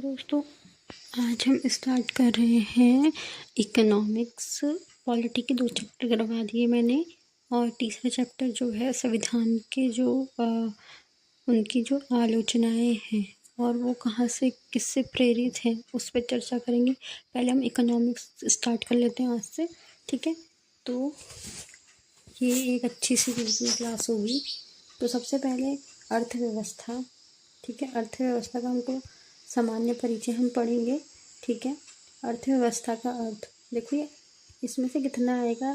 दोस्तों, आज हम स्टार्ट कर रहे हैं इकोनॉमिक्स। पॉलिटी के 2 चैप्टर करवा दिए मैंने और तीसरा चैप्टर जो है संविधान के जो उनकी जो आलोचनाएं हैं और वो कहाँ से किससे प्रेरित हैं उस पर चर्चा करेंगे। पहले हम इकोनॉमिक्स स्टार्ट कर लेते हैं आज से, ठीक है। तो ये एक अच्छी सी क्लास होगी। तो सबसे पहले अर्थव्यवस्था, ठीक है। अर्थव्यवस्था का हमको सामान्य परिचय हम पढ़ेंगे, ठीक है। अर्थव्यवस्था का अर्थ देखिए, इसमें से कितना आएगा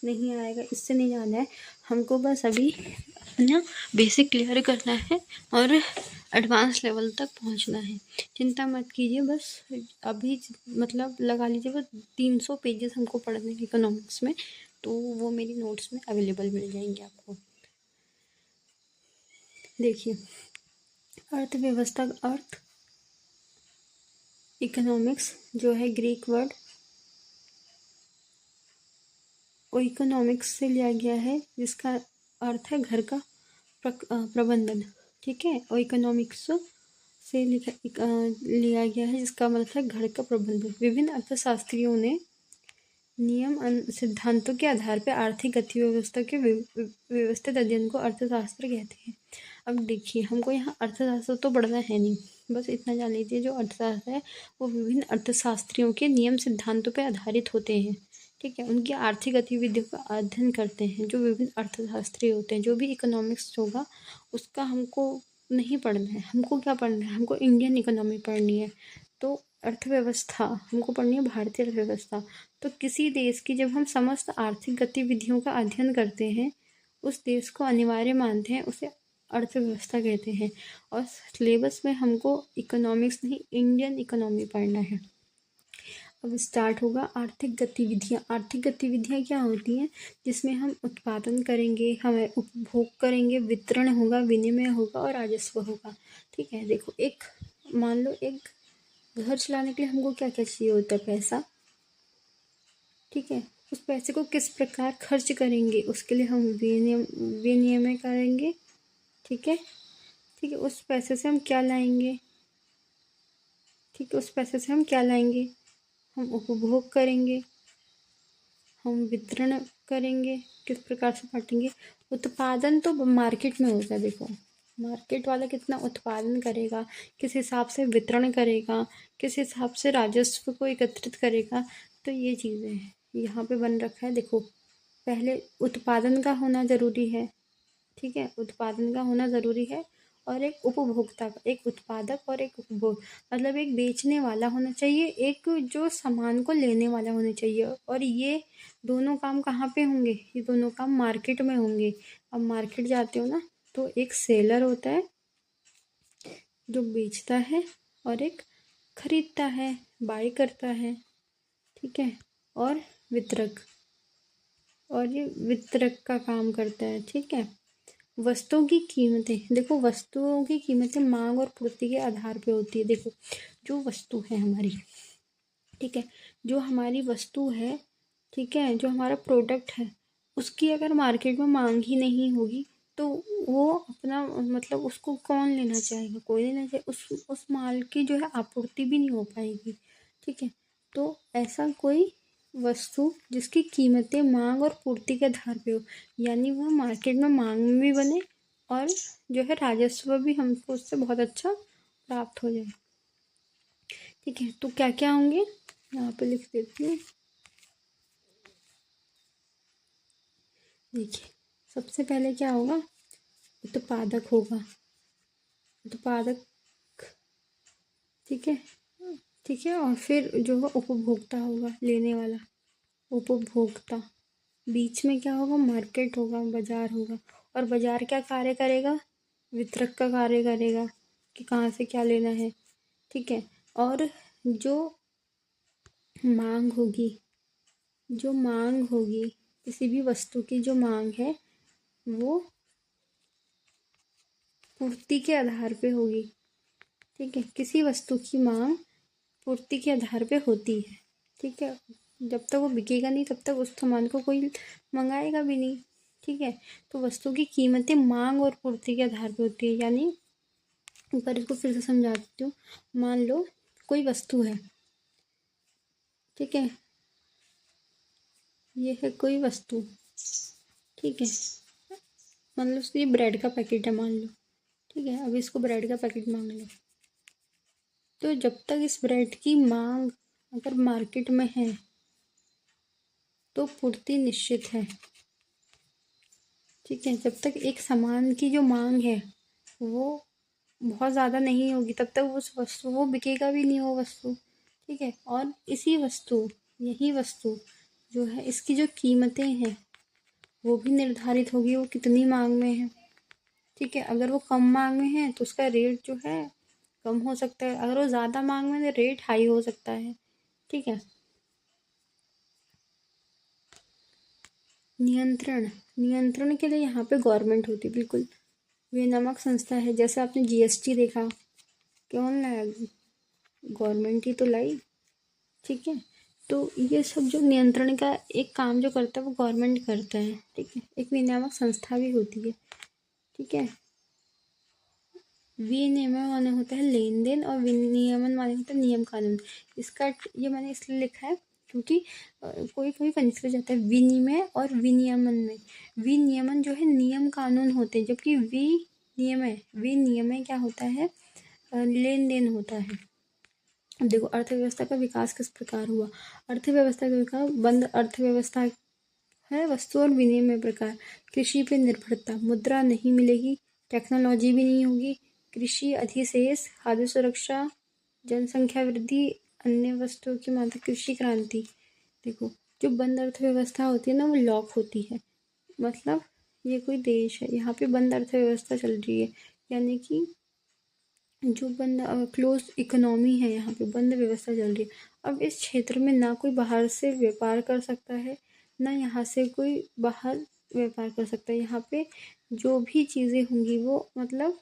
नहीं आएगा इससे नहीं जाना है हमको, बस अभी अपना बेसिक क्लियर करना है और एडवांस लेवल तक पहुंचना है। चिंता मत कीजिए, बस अभी मतलब लगा लीजिए बस 300 पेजेस हमको पढ़ने हैं इकोनॉमिक्स में, तो वो मेरी नोट्स में अवेलेबल मिल जाएंगे आपको। देखिए, अर्थव्यवस्था का अर्थ, इकोनॉमिक्स जो है ग्रीक वर्ड वो इकोनॉमिक्स से लिया गया है, जिसका अर्थ है घर का प्रबंधन, ठीक है। और इकोनॉमिक्स से लिया गया है जिसका मतलब है घर का प्रबंधन। विभिन्न अर्थशास्त्रियों ने नियम सिद्धांतों के आधार पर आर्थिक गति व्यवस्था के व्यवस्थित अध्ययन को अर्थशास्त्र कहते हैं। अब देखिए, हमको यहाँ अर्थशास्त्र तो पढ़ना है नहीं, बस इतना जान लीजिए जो अर्थशास्त्र है वो विभिन्न अर्थशास्त्रियों के नियम सिद्धांतों पर आधारित होते हैं, ठीक है। उनकी आर्थिक गतिविधियों का अध्ययन करते हैं जो विभिन्न अर्थशास्त्री होते हैं। जो भी इकोनॉमिक्स होगा उसका हमको नहीं पढ़ना है, हमको क्या पढ़ना है, हमको इंडियन इकोनॉमी पढ़नी है। तो अर्थव्यवस्था हमको पढ़नी है, भारतीय अर्थव्यवस्था। तो किसी देश की जब हम समस्त आर्थिक गतिविधियों का अध्ययन करते हैं, उस देश को अनिवार्य मानते हैं, उसे अर्थव्यवस्था कहते हैं। और सिलेबस में हमको इकोनॉमिक्स नहीं, इंडियन इकोनॉमी पढ़ना है। अब स्टार्ट होगा आर्थिक गतिविधियाँ। आर्थिक गतिविधियाँ क्या होती हैं? जिसमें हम उत्पादन करेंगे, हमें उपभोग करेंगे, वितरण होगा, विनिमय होगा और राजस्व होगा, ठीक है। देखो, एक मान लो एक घर चलाने के लिए हमको क्या क्या चाहिए होता है? पैसा, ठीक है। उस पैसे को किस प्रकार खर्च करेंगे उसके लिए हम विनिमय करेंगे, ठीक है। ठीक है, उस पैसे से हम क्या लाएंगे, ठीक है। उस पैसे से हम क्या लाएंगे? हम उपभोग करेंगे, हम वितरण करेंगे, किस प्रकार से बांटेंगे। उत्पादन तो मार्केट में होता है। देखो, मार्केट वाला कितना उत्पादन करेगा, किस हिसाब से वितरण करेगा, किस हिसाब से राजस्व को एकत्रित करेगा, तो ये चीज़ें हैं यहाँ पे बन रखा है। देखो, पहले उत्पादन का होना ज़रूरी है, ठीक है। उत्पादन का होना ज़रूरी है और एक उपभोक्ता का, एक उत्पादक और एक उपभोग, मतलब एक बेचने वाला होना चाहिए, एक जो सामान को लेने वाला होना चाहिए। और ये दोनों काम कहाँ पे होंगे? ये दोनों काम मार्केट में होंगे। अब मार्केट जाते हो ना, तो एक सेलर होता है जो बेचता है और एक खरीदता है, बाई करता है, ठीक है। और वितरक, और ये वितरक का काम करता है, ठीक है। वस्तुओं की कीमतें, देखो वस्तुओं की कीमतें मांग और पूर्ति के आधार पे होती है। देखो, जो वस्तु है हमारी, ठीक है, जो हमारी वस्तु है, ठीक है, जो हमारा प्रोडक्ट है, उसकी अगर मार्केट में मांग ही नहीं होगी तो वो अपना मतलब उसको कौन लेना चाहेगा? कोई लेना चाहे, उस माल की जो है आपूर्ति भी नहीं हो पाएगी, ठीक है। तो ऐसा कोई वस्तु जिसकी कीमतें मांग और पूर्ति के आधार पे हो, यानी वो मार्केट में मांग में भी बने और जो है राजस्व भी हमको उससे बहुत अच्छा प्राप्त हो जाए, ठीक है। तो क्या क्या होंगे यहाँ पे लिख देती हूँ। देखिए, सबसे पहले क्या होगा? उत्पादक होगा, उत्पादक, ठीक है, ठीक है। और फिर जो है उपभोक्ता होगा, लेने वाला, उपभोक्ता। बीच में क्या होगा? मार्केट होगा, बाजार होगा। और बाजार क्या कार्य करेगा? वितरक का कार्य करेगा कि कहाँ से क्या लेना है, ठीक है। और जो मांग होगी, जो मांग होगी किसी भी वस्तु की, जो मांग है वो पूर्ति के आधार पे होगी, ठीक है। किसी वस्तु की मांग पूर्ति के आधार पे होती है, ठीक है। जब तक वो बिकेगा नहीं तब तक उस सामान को कोई मंगाएगा भी नहीं, ठीक है। तो वस्तु की कीमतें मांग और पूर्ति के आधार पे होती है। यानी ऊपर इसको फिर से समझा देती हूँ। मान लो कोई वस्तु है, ठीक है, ये है कोई वस्तु, ठीक है, मतलब उसकी ब्रेड का पैकेट है मान लो, ठीक है, अभी इसको ब्रेड का पैकेट मांग लो, तो जब तक इस ब्रेड की मांग अगर मार्केट में है तो पूर्ति निश्चित है, ठीक है, जब तक एक सामान की जो मांग है वो बहुत ज़्यादा नहीं होगी तब तक उस वस्तु वो बिकेगा भी नहीं वो वस्तु, ठीक है, और यही वस्तु जो है इसकी जो कीमतें हैं वो भी निर्धारित होगी वो कितनी मांग में है, ठीक है, अगर वो कम मांग में है तो उसका रेट जो है कम हो सकता है, अगर वो ज़्यादा मांग में है तो रेट हाई हो सकता है, ठीक है। नियंत्रण के लिए यहाँ पे गवर्नमेंट होती है, बिल्कुल विनियामक संस्था है, जैसे आपने जीएसटी देखा, कौन लाया, गवर्नमेंट ही तो लाई, ठीक है, तो ये सब जो नियंत्रण का एक काम जो करता है वो गवर्नमेंट करता है, ठीक है, एक विनियामक संस्था भी होती है, ठीक है। विनियमन माने होता है लेन देन और विनियमन माने होता है नियम कानून, इसका ये मैंने इसलिए लिखा है क्योंकि कोई कोई कंफ्यूज जाता है विनिमय और विनियमन में। विनियमन जो है नियम कानून होते हैं, जबकि विनियमय क्या होता है, लेन देन होता है। अब देखो अर्थव्यवस्था का विकास किस प्रकार हुआ, अर्थव्यवस्था का विकास बंद अर्थव्यवस्था है, वस्तु और विनिमय प्रकार, कृषि पे निर्भरता, मुद्रा नहीं मिलेगी, टेक्नोलॉजी भी नहीं होगी, कृषि अधिशेष, खाद्य सुरक्षा, जनसंख्या वृद्धि, अन्य वस्तुओं की मात्रा, कृषि क्रांति। देखो जो बंद अर्थव्यवस्था होती है ना वो लॉक होती है, मतलब ये कोई देश है यहाँ पे बंद अर्थव्यवस्था चल रही है, यानी कि जो बंद क्लोज इकोनॉमी है, यहाँ पे बंद व्यवस्था चल रही है। अब इस क्षेत्र में ना कोई बाहर से व्यापार कर सकता है ना यहाँ से कोई बाहर व्यापार कर सकता है, यहाँ पे जो भी चीज़ें होंगी वो मतलब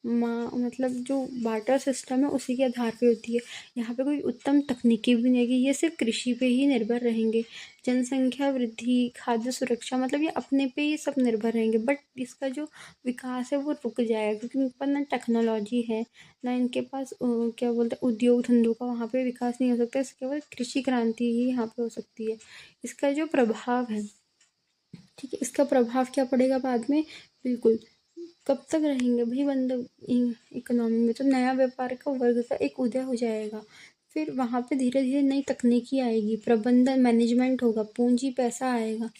जो बार्टर सिस्टम है उसी के आधार पे होती है, यहाँ पे कोई उत्तम तकनीकी भी नहीं है, ये सिर्फ कृषि पे ही निर्भर रहेंगे। जनसंख्या वृद्धि, खाद्य सुरक्षा, मतलब ये अपने पे ही सब निर्भर रहेंगे, बट इसका जो विकास है वो रुक जाएगा क्योंकि इनके पास ना टेक्नोलॉजी है ना इनके पास क्या बोलते हैं उद्योग धंधों का वहाँ पे विकास नहीं हो सकता, इसके केवल कृषि क्रांति ही यहाँ पे हो सकती है। इसका जो प्रभाव है, ठीक है, इसका प्रभाव क्या पड़ेगा बाद में, बिल्कुल कब तक रहेंगे भाई बंद इकोनॉमी में, तो नया व्यापार का वर्ग का एक उदय हो जाएगा, फिर वहाँ पे धीरे धीरे नई तकनीकी आएगी, प्रबंधन मैनेजमेंट होगा, पूंजी पैसा आएगा,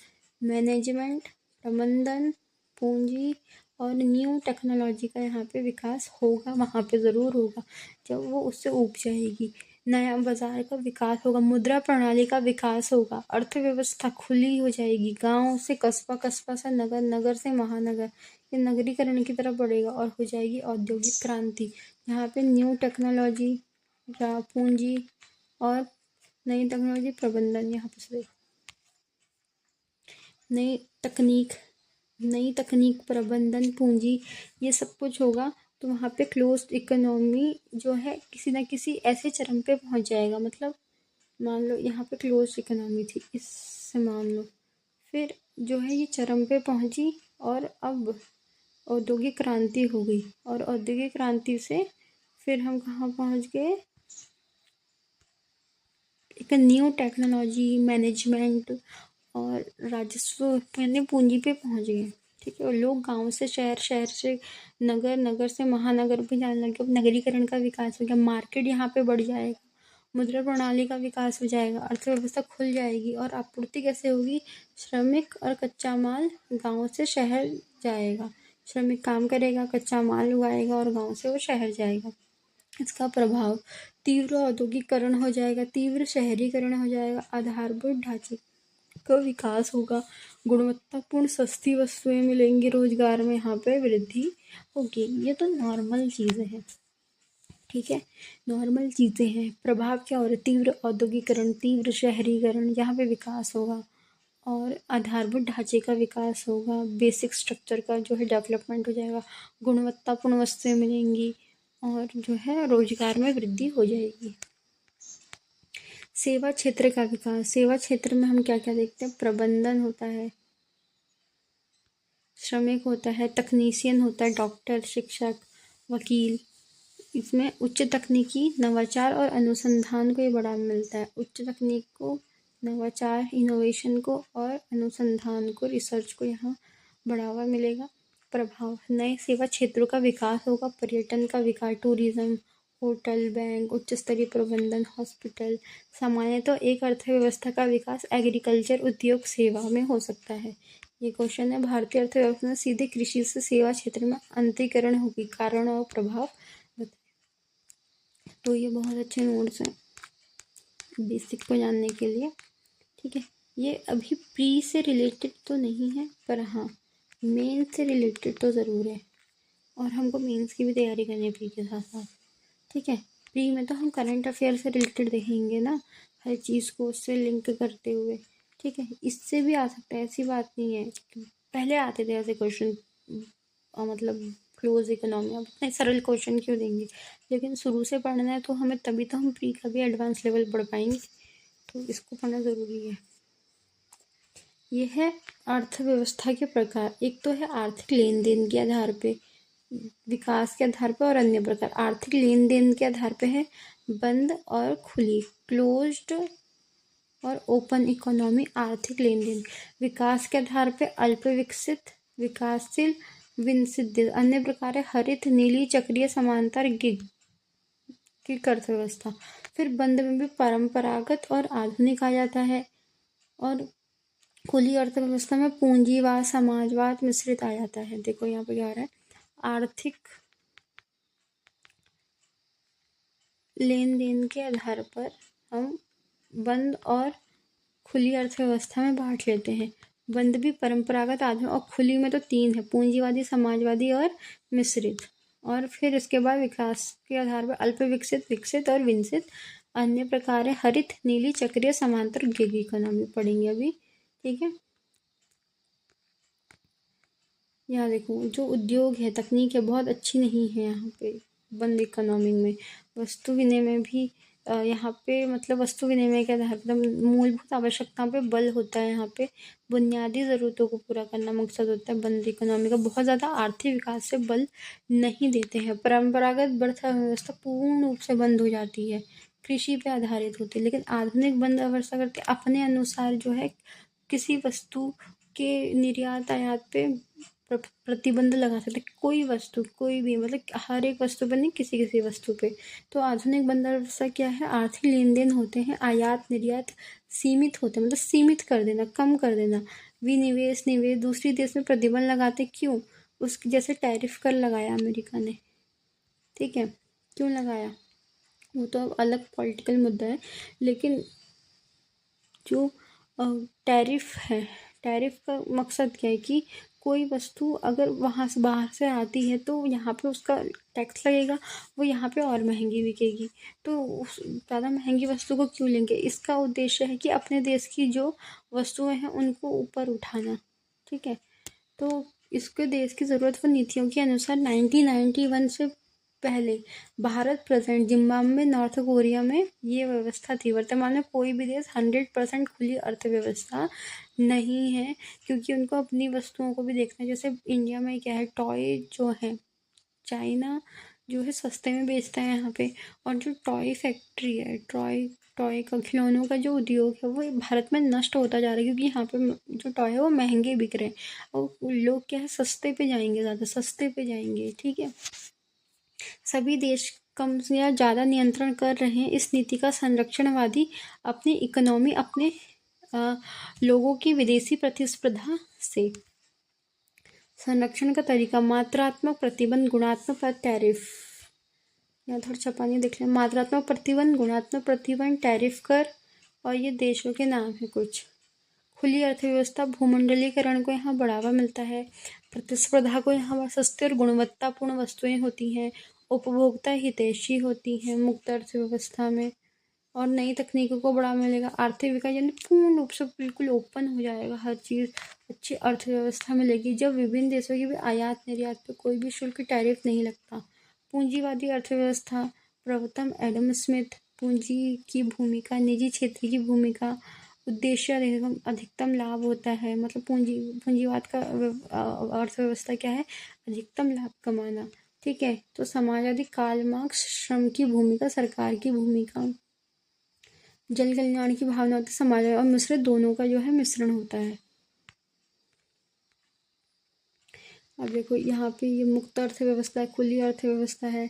मैनेजमेंट प्रबंधन पूंजी और न्यू टेक्नोलॉजी का यहाँ पे विकास होगा, वहाँ पे ज़रूर होगा जब वो उससे ऊब जाएगी, नया बाजार का विकास होगा, मुद्रा प्रणाली का विकास होगा, अर्थव्यवस्था खुली हो जाएगी, गांव से कस्बा, कस्बा से नगर, नगर से महानगर, ये नगरीकरण की तरफ बढ़ेगा और हो जाएगी औद्योगिक क्रांति, यहाँ पे न्यू टेक्नोलॉजी या पूंजी और नई टेक्नोलॉजी प्रबंधन, यहाँ पे नई तकनीक प्रबंधन पूंजी ये सब कुछ होगा, तो वहाँ पे क्लोज्ड इकोनॉमी जो है किसी ना किसी ऐसे चरम पे पहुँच जाएगा, मतलब मान लो यहाँ पे क्लोज्ड इकोनॉमी थी, इससे मान लो फिर जो है ये चरम पे पहुँची और अब औद्योगिक क्रांति हो गई, और औद्योगिक क्रांति से फिर हम कहाँ पहुँच गए, एक न्यू टेक्नोलॉजी मैनेजमेंट और राजस्व यानी पूंजी पे पहुँच गए, ठीक है, और लोग गांव से शहर, शहर से नगर, नगर से महानगर भी जाने लगे, अब नगरीकरण का विकास हो गया, मार्केट यहाँ पे बढ़ जाएगा, मुद्रा प्रणाली का विकास हो जाएगा, अर्थव्यवस्था खुल जाएगी, और आपूर्ति कैसे होगी, श्रमिक और कच्चा माल गाँव से शहर जाएगा, श्रमिक काम करेगा, कच्चा माल उगाएगा और गाँव से वो शहर जाएगा। इसका प्रभाव तीव्र औद्योगिकरण हो जाएगा, तीव्र शहरीकरण हो जाएगा, आधारभूत ढांचे का विकास होगा, गुणवत्तापूर्ण सस्ती वस्तुएं मिलेंगी, रोजगार में यहाँ पे वृद्धि होगी, ये तो नॉर्मल चीज़ें हैं, ठीक है, नॉर्मल चीज़ें हैं। प्रभाव क्या हो रहा है, तीव्र औद्योगिकरण, तीव्र शहरीकरण, यहाँ पे विकास होगा और आधारभूत ढांचे का विकास होगा, बेसिक स्ट्रक्चर का जो है डेवलपमेंट हो जाएगा, गुणवत्तापूर्ण वस्तुएं मिलेंगी और जो है रोजगार में वृद्धि हो जाएगी। सेवा क्षेत्र का विकास, सेवा क्षेत्र में हम क्या क्या देखते हैं, प्रबंधन होता है, श्रमिक होता है, तकनीशियन होता है, डॉक्टर, शिक्षक, वकील, इसमें उच्च तकनीकी नवाचार और अनुसंधान को ये बढ़ावा मिलता है। उच्च तकनीक को, नवाचार, इनोवेशन को और अनुसंधान को, रिसर्च को यहाँ बढ़ावा मिलेगा। प्रभाव, नए सेवा क्षेत्रों का विकास होगा, पर्यटन का विकास, टूरिज्म, होटल, बैंक, उच्च स्तरीय प्रबंधन, हॉस्पिटल। सामान्य तो एक अर्थव्यवस्था का विकास एग्रीकल्चर, उद्योग, सेवा में हो सकता है। ये क्वेश्चन है, भारतीय अर्थव्यवस्था में सीधे कृषि से सेवा क्षेत्र में अंतरीकरण होगी, कारण और प्रभाव बताएं। तो ये बहुत अच्छे नोट्स हैं बेसिक को जानने के लिए, ठीक है। ये अभी प्री से रिलेटेड तो नहीं है, पर हाँ मेन से रिलेटेड तो ज़रूर है, और हमको मेंस की भी तैयारी करनी है प्री के साथ साथ, ठीक है। प्री में तो हम करंट अफेयर से रिलेटेड देखेंगे ना, हर चीज़ को उससे लिंक करते हुए, ठीक है। इससे भी आ सकता है, ऐसी बात नहीं है। पहले आते थे ऐसे क्वेश्चन, मतलब क्लोज इकोनॉमी, अब इतने सरल क्वेश्चन क्यों देंगे, लेकिन शुरू से पढ़ना है तो हमें, तभी तो हम प्री का भी एडवांस लेवल पढ़ पाएंगे, तो इसको पढ़ना ज़रूरी है। यह है अर्थव्यवस्था के प्रकार। एक तो है आर्थिक लेन देन के आधार पे, विकास के आधार पे, और अन्य प्रकार। आर्थिक लेन देन के आधार पे है बंद और खुली, क्लोज्ड और ओपन इकोनॉमी, आर्थिक लेन देन। विकास के आधार पे अल्प विकसित, विकासशील, विकसित। अन्य प्रकार है हरित, नीली, चक्रीय, समांतर, गिग अर्थव्यवस्था। फिर बंद में भी परंपरागत और आधुनिक आ जाता है, और खुली अर्थव्यवस्था में पूंजीवाद, समाजवाद मिश्रित आ जाता है। देखो यहाँ पे क्या आ रहा है, आर्थिक लेन देन के आधार पर हम बंद और खुली अर्थव्यवस्था में बांट लेते हैं। बंद भी परंपरागत, आधुनिक, और खुली में तो 3 है, पूंजीवादी, समाजवादी और मिश्रित। और फिर इसके बाद विकास के आधार पर अल्प विकसित, विकसित और विकसित। अन्य प्रकार है हरित, नीली, चक्रीय, समांतर, गिग इकोनॉमी पढ़ेंगे अभी, ठीक है। यहाँ देखो, जो उद्योग है, तकनीक है, बहुत अच्छी नहीं है यहाँ पे बंद इकोनॉमी में। वस्तु विनिमय भी यहाँ पे, मतलब वस्तु विनिमय के आधार पर मूलभूत आवश्यकताओं पे बल होता है। यहाँ पे बुनियादी ज़रूरतों को पूरा करना मकसद होता है बंद इकोनॉमी का। बहुत ज़्यादा आर्थिक विकास से बल नहीं देते हैं। परंपरागत अर्थव्यवस्था पूर्ण रूप से बंद हो जाती है, कृषि पे आधारित होती है। लेकिन आधुनिक बंद अवस्था करके अपने अनुसार जो है किसी वस्तु के निर्यात आयात पे प्रतिबंध लगा सकते, कोई वस्तु, कोई भी, मतलब हर एक वस्तु पर नहीं, किसी किसी वस्तु पे। तो आधुनिक बंद अवस्था क्या है, आर्थिक लेन देन होते हैं, आयात निर्यात सीमित होते हैं, मतलब सीमित कर देना, कम कर देना। विनिवेश, निवेश, दूसरी देश में प्रतिबंध लगाते, क्यों, उसकी जैसे टैरिफ कर लगाया अमेरिका ने, ठीक है, क्यों लगाया वो तो अब अलग पॉलिटिकल मुद्दा है। लेकिन जो टैरिफ है, टैरिफ का मकसद क्या है कि कोई वस्तु अगर वहाँ से बाहर से आती है तो यहाँ पे उसका टैक्स लगेगा, वो यहाँ पे और महंगी बिकेगी, तो उस ज़्यादा महंगी वस्तु को क्यों लेंगे। इसका उद्देश्य है कि अपने देश की जो वस्तुएं हैं उनको ऊपर उठाना, ठीक है। तो इसके देश की ज़रूरत व नीतियों के अनुसार 1991 से पहले Bharat, present Zimbabwe, north Korea में ये व्यवस्था थी। वर्तमान में कोई भी देश 100% खुली अर्थव्यवस्था नहीं है, क्योंकि उनको अपनी वस्तुओं को भी देखना है। जैसे इंडिया में क्या है, टॉय जो है, चाइना जो है सस्ते में बेचता है यहाँ पे, और जो टॉय फैक्ट्री है, टॉय का, खिलौनों का जो उद्योग है, वो भारत में नष्ट होता जा रहा है, क्योंकि यहाँ पे जो टॉय है वो महंगे बिक रहे हैं, और लोग क्या है, सस्ते पे जाएंगे, ज़्यादा सस्ते पे जाएंगे, ठीक है। सभी देश कम या ज़्यादा नियंत्रण कर रहे हैं इस नीति का। संरक्षणवादी अपनी इकोनॉमी, अपने लोगों की विदेशी प्रतिस्पर्धा से। संरक्षण का तरीका, मात्रात्मक प्रतिबंध, गुणात्मक टैरिफ। यहाँ थोड़ा छपानी देख लें, मात्रात्मक प्रतिबंध, गुणात्मक प्रतिबंध, टैरिफ कर, और ये देशों के नाम है कुछ। खुली अर्थव्यवस्था, भूमंडलीकरण को यहाँ बढ़ावा मिलता है, प्रतिस्पर्धा को यहाँ सस्ती और गुणवत्तापूर्ण वस्तुएं होती हैं, उपभोक्ता हितैषी होती हैं मुक्त अर्थव्यवस्था में, और नई तकनीकों को बढ़ावा मिलेगा। आर्थिक विकास यानी पूर्ण रूप से बिल्कुल ओपन हो जाएगा, हर चीज़ अच्छी अर्थव्यवस्था मिलेगी, जब विभिन्न देशों की भी आयात निर्यात पर कोई भी शुल्क, टैरिफ नहीं लगता। पूंजीवादी अर्थव्यवस्था, प्रवर्तक एडम स्मिथ। पूंजी की भूमिका, निजी क्षेत्र की भूमिका, उद्देश्य अधिकतम लाभ होता है, मतलब पूंजीवाद का अर्थव्यवस्था क्या है, अधिकतम लाभ कमाना, ठीक है। तो समाजवादी कार्ल मार्क्स, श्रम की भूमिका, सरकार की भूमिका, जन कल्याण की भावना होती है, समाज और मिश्रित दोनों का जो है मिश्रण होता है। अब देखो यहाँ पे ये मुक्त अर्थव्यवस्था है, खुली अर्थव्यवस्था है,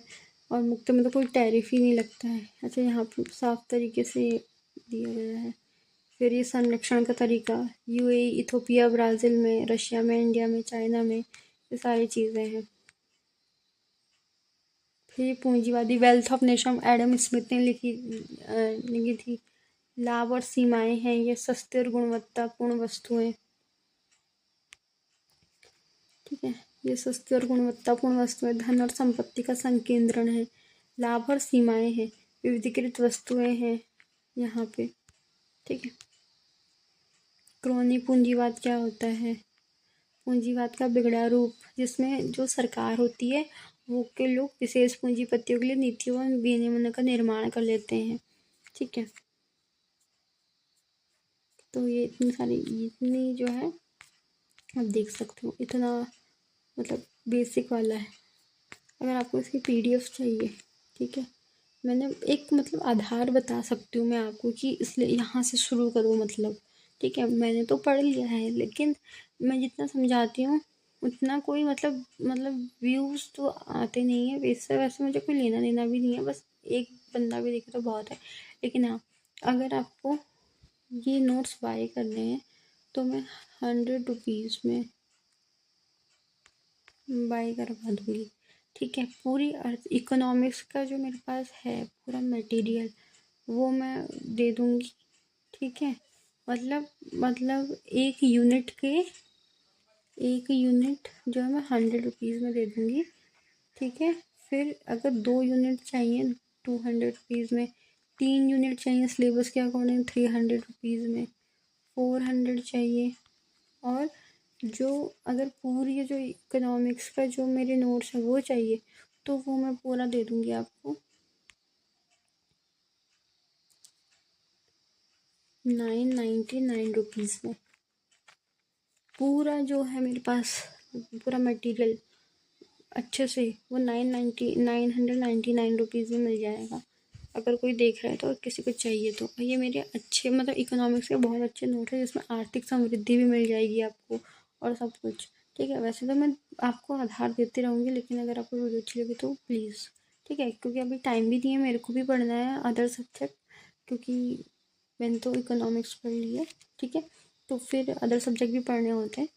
और मुक्त मतलब कोई टैरिफ ही नहीं लगता है। अच्छा, यहाँ पे साफ तरीके से दिया गया है। फिर ये संरक्षण का तरीका, यूएई, इथोपिया, ब्राज़ील में, रशिया में, इंडिया में, चाइना में, ये सारी चीज़ें हैं। फिर पूंजीवादी, wealth of nation, Adam Smith ने लिखी थी। लाभ और सीमाएं हैं, ये सस्ती और गुणवत्तापूर्ण वस्तुएं, ठीक है। ये सस्ती और गुणवत्तापूर्ण वस्तुएं, धन और संपत्ति का संकेंद्रण है। लाभ और सीमाएं हैं, विविधीकृत वस्तुएं हैं यहाँ पे, ठीक है। क्रोनी पूंजीवाद क्या होता है? पूंजीवाद का बिगड़ा रूप, जिसमें जो सरकार होती है वो के लोग विशेष पूंजीपतियों के लिए नीतियों और विनियमन का निर्माण कर लेते हैं, ठीक है। तो ये इतनी जो है आप देख सकते हो, इतना मतलब बेसिक वाला है। अगर आपको इसकी पीडीएफ चाहिए, ठीक है, मैंने एक मतलब आधार बता सकती हूँ मैं आपको कि इसलिए यहाँ से शुरू करो मतलब, ठीक है। मैंने तो पढ़ लिया है, लेकिन मैं जितना समझाती हूँ उतना कोई मतलब व्यूज़ तो आते नहीं है। वैसे मुझे कोई लेना देना भी नहीं है, बस एक बंदा भी देखे तो बहुत है। लेकिन हाँ, अगर आपको ये नोट्स बाय करने हैं तो मैं 100 रुपीज़ में बाय करवा दूँगी, ठीक है। पूरी अर्थ इकोनॉमिक्स का जो मेरे पास है पूरा मटेरियल वो मैं दे दूँगी, ठीक है। मतलब एक यूनिट जो है मैं 100 रुपीज़ में दे दूँगी, ठीक है। फिर अगर 2 यूनिट चाहिए 200 रुपीज़ में, 3 यूनिट चाहिए सिलेबस के अकॉर्डिंग 300 रुपीज़ में, 400 चाहिए। और जो अगर पूरी जो इकोनॉमिक्स का जो मेरे नोट्स है वो चाहिए तो वो मैं पूरा दे दूँगी आपको 999 रुपीज़ में। पूरा जो है मेरे पास पूरा मटेरियल अच्छे से वो 999 रुपीज़ में मिल जाएगा। अगर कोई देख रहा है तो, किसी को चाहिए तो। ये मेरे अच्छे मतलब इकोनॉमिक्स के बहुत अच्छे नोट है, जिसमें आर्थिक समृद्धि भी मिल जाएगी आपको और सब कुछ, ठीक है। वैसे तो मैं आपको आधार देती रहूँगी, लेकिन अगर आपको वीडियो अच्छी लगी तो प्लीज़, ठीक है, क्योंकि अभी टाइम भी नहीं है, मेरे को भी पढ़ना है अदर सब्जेक्ट, क्योंकि मैंने तो इकोनॉमिक्स पढ़ ली है, ठीक है। तो फिर अदर सब्जेक्ट भी पढ़ने होते हैं,